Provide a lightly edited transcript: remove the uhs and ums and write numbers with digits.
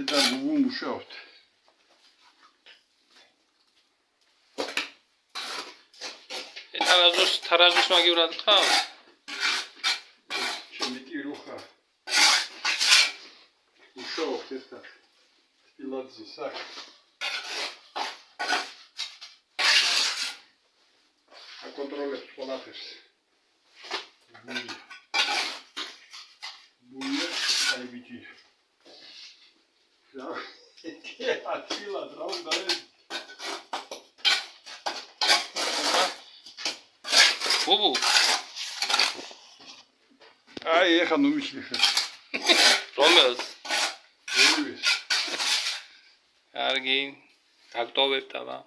და მუშაობთ. თარაზუს მაგივრად ხავს? ჩემი კი რუხა. მუშაობთ ერთად. სპილაძის აქ. აკონტროლებს ყველაფერს. ბუია, აი ბიჭი. რა? ატილა რა უნდა ეს? ბუბუ. აი ეხა ნუ მიშლი ხარ. რომელს? ორივეს. კარგი. დაგტოვებთ აბა.